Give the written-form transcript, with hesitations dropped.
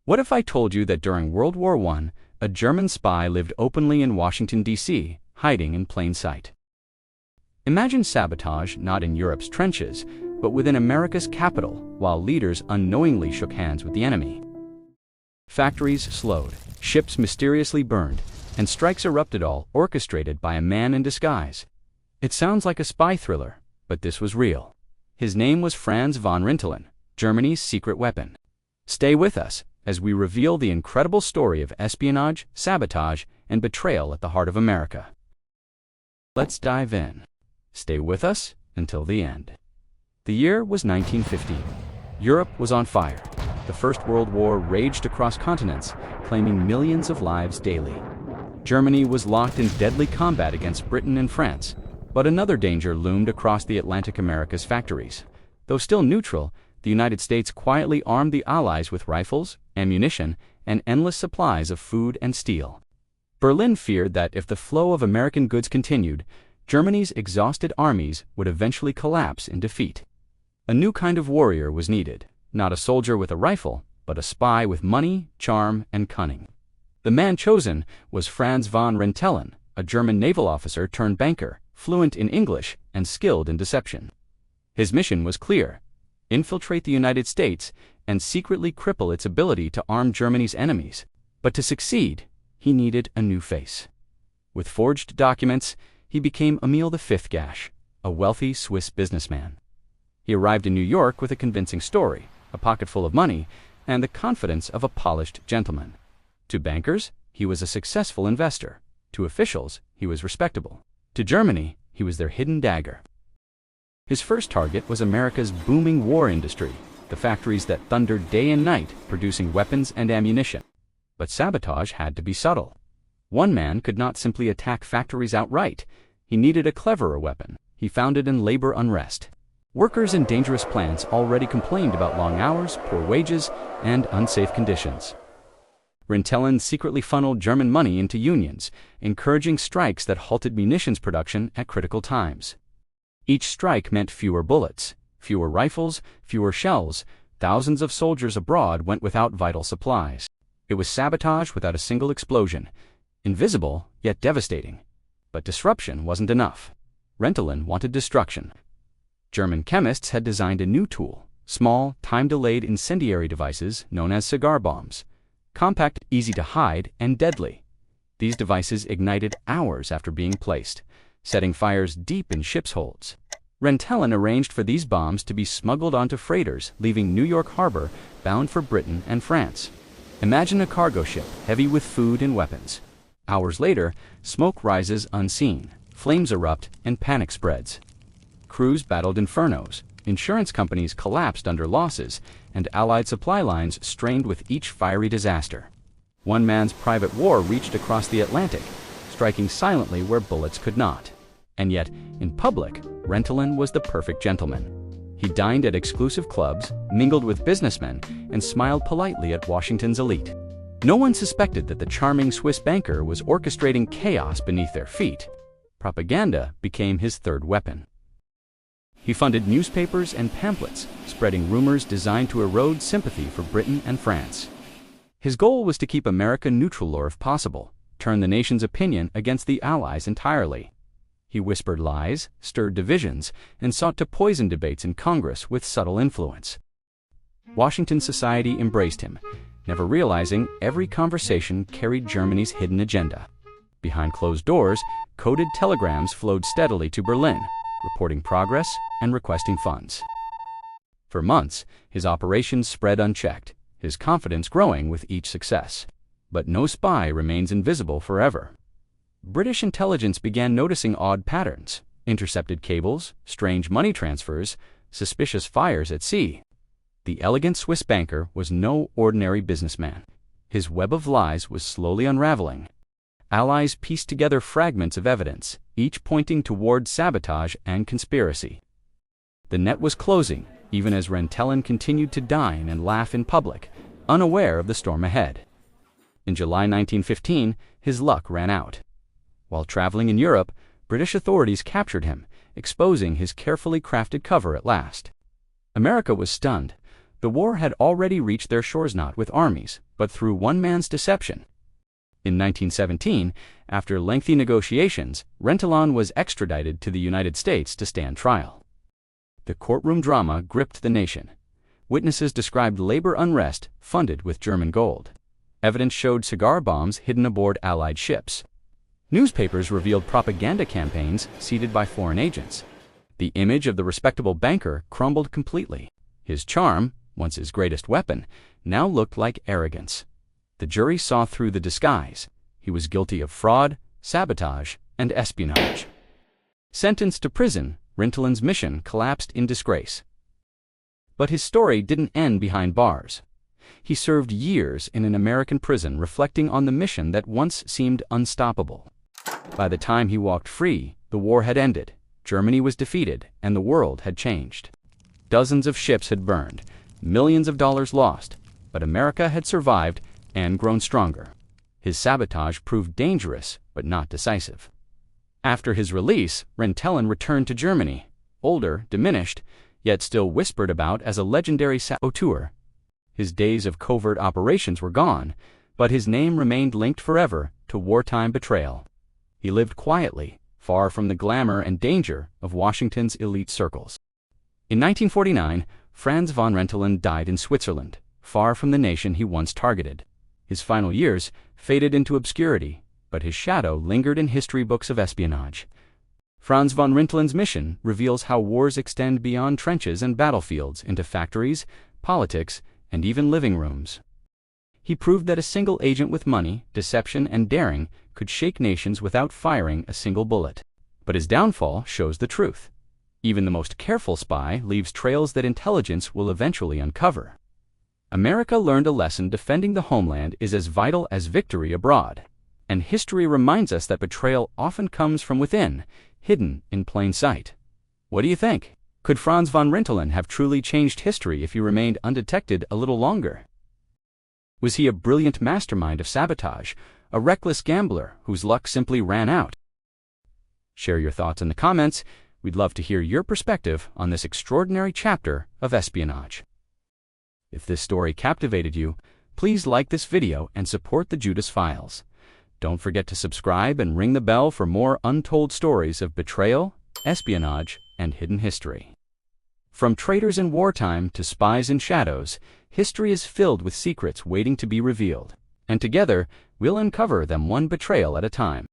What if I told you that during World War I, a German spy lived openly in Washington, D.C., hiding in plain sight? Imagine sabotage not in Europe's trenches, but within America's capital, while leaders unknowingly shook hands with the enemy. Factories slowed, ships mysteriously burned, and strikes erupted, all orchestrated by a man in disguise. It sounds like a spy thriller, but this was real. His name was Franz von Rintelen, Germany's secret weapon. Stay with us as we reveal the incredible story of espionage, sabotage, and betrayal at the heart of America. Let's dive in. Stay with us until the end. The year was 1915. Europe was on fire. The First World War raged across continents, claiming millions of lives daily. Germany was locked in deadly combat against Britain and France, but another danger loomed across the Atlantic America's factories. Though still neutral, the United States quietly armed the Allies with rifles, ammunition, and endless supplies of food and steel. Berlin feared that if the flow of American goods continued, Germany's exhausted armies would eventually collapse in defeat. A new kind of warrior was needed, not a soldier with a rifle, but a spy with money, charm, and cunning. The man chosen was Franz von Rintelen, a German naval officer turned banker, fluent in English and skilled in deception. His mission was clear: infiltrate the United States and secretly cripple its ability to arm Germany's enemies. But to succeed, he needed a new face. With forged documents, he became Emil V. Gasch, a wealthy Swiss businessman. He arrived in New York with a convincing story, a pocket full of money, and the confidence of a polished gentleman. To bankers, he was a successful investor. To officials, he was respectable. To Germany, he was their hidden dagger. His first target was America's booming war industry, the factories that thundered day and night, producing weapons and ammunition. But sabotage had to be subtle. One man could not simply attack factories outright. He needed a cleverer weapon. He found it in labor unrest. Workers in dangerous plants already complained about long hours, poor wages, and unsafe conditions. Rintelen secretly funneled German money into unions, encouraging strikes that halted munitions production at critical times. Each strike meant fewer bullets, fewer rifles, fewer shells. Thousands of soldiers abroad went without vital supplies. It was sabotage without a single explosion, invisible yet devastating. But disruption wasn't enough. Rintelen wanted destruction. German chemists had designed a new tool: small, time-delayed incendiary devices known as cigar bombs. Compact, easy to hide, and deadly. These devices ignited hours after being placed, setting fires deep in ships' holds. Rintelen arranged for these bombs to be smuggled onto freighters leaving New York Harbor bound for Britain and France. Imagine a cargo ship heavy with food and weapons. Hours later, smoke rises unseen, flames erupt, and panic spreads. Crews battled infernos, insurance companies collapsed under losses, and Allied supply lines strained with each fiery disaster. One man's private war reached across the Atlantic, striking silently where bullets could not. And yet, in public, Rintelen was the perfect gentleman. He dined at exclusive clubs, mingled with businessmen, and smiled politely at Washington's elite. No one suspected that the charming Swiss banker was orchestrating chaos beneath their feet. Propaganda became his third weapon. He funded newspapers and pamphlets, spreading rumors designed to erode sympathy for Britain and France. His goal was to keep America neutral, or if possible, turn the nation's opinion against the Allies entirely. He whispered lies, stirred divisions, and sought to poison debates in Congress with subtle influence. Washington society embraced him, never realizing every conversation carried Germany's hidden agenda. Behind closed doors, coded telegrams flowed steadily to Berlin, reporting progress and requesting funds. For months, his operations spread unchecked, his confidence growing with each success. But no spy remains invisible forever. British intelligence began noticing odd patterns: intercepted cables, strange money transfers, suspicious fires at sea. The elegant Swiss banker was no ordinary businessman. His web of lies was slowly unraveling. Allies pieced together fragments of evidence, each pointing toward sabotage and conspiracy. The net was closing, even as Rintelen continued to dine and laugh in public, unaware of the storm ahead. In July 1915, his luck ran out. While traveling in Europe, British authorities captured him, exposing his carefully crafted cover at last. America was stunned, The war had already reached their shores not with armies, but through one man's deception. In 1917, after lengthy negotiations, Rintelen was extradited to the United States to stand trial. The courtroom drama gripped the nation. Witnesses described labor unrest funded with German gold. Evidence showed cigar bombs hidden aboard Allied ships. Newspapers revealed propaganda campaigns seeded by foreign agents. The image of the respectable banker crumbled completely. His charm, once his greatest weapon, now looked like arrogance. The jury saw through the disguise. He was guilty of fraud, sabotage, and espionage. Sentenced to prison, Rintelen's mission collapsed in disgrace. But his story didn't end behind bars. He served years in an American prison reflecting on the mission that once seemed unstoppable. By the time he walked free, the war had ended, Germany was defeated, and the world had changed. Dozens of ships had burned, millions of dollars lost, but America had survived and grown stronger. His sabotage proved dangerous, but not decisive. After his release, Rintelen returned to Germany, older, diminished, yet still whispered about as a legendary saboteur. His days of covert operations were gone, but his name remained linked forever to wartime betrayal. He lived quietly, far from the glamour and danger of Washington's elite circles. In 1949, Franz von Rintelen died in Switzerland, far from the nation he once targeted. His final years faded into obscurity, but his shadow lingered in history books of espionage. Franz von Rintelen's mission reveals how wars extend beyond trenches and battlefields into factories, politics, and even living rooms. He proved that a single agent with money, deception, and daring could shake nations without firing a single bullet. But his downfall shows the truth. Even the most careful spy leaves trails that intelligence will eventually uncover. America learned a lesson: defending the homeland is as vital as victory abroad. And history reminds us that betrayal often comes from within, hidden in plain sight. What do you think? Could Franz von Rintelen have truly changed history if he remained undetected a little longer? Was he a brilliant mastermind of sabotage, a reckless gambler whose luck simply ran out? Share your thoughts in the comments. We'd love to hear your perspective on this extraordinary chapter of espionage. If this story captivated you, please like this video and support the Judas Files. Don't forget to subscribe and ring the bell for more untold stories of betrayal, espionage, and hidden history. From traitors in wartime to spies in shadows, history is filled with secrets waiting to be revealed. And together, we'll uncover them one betrayal at a time.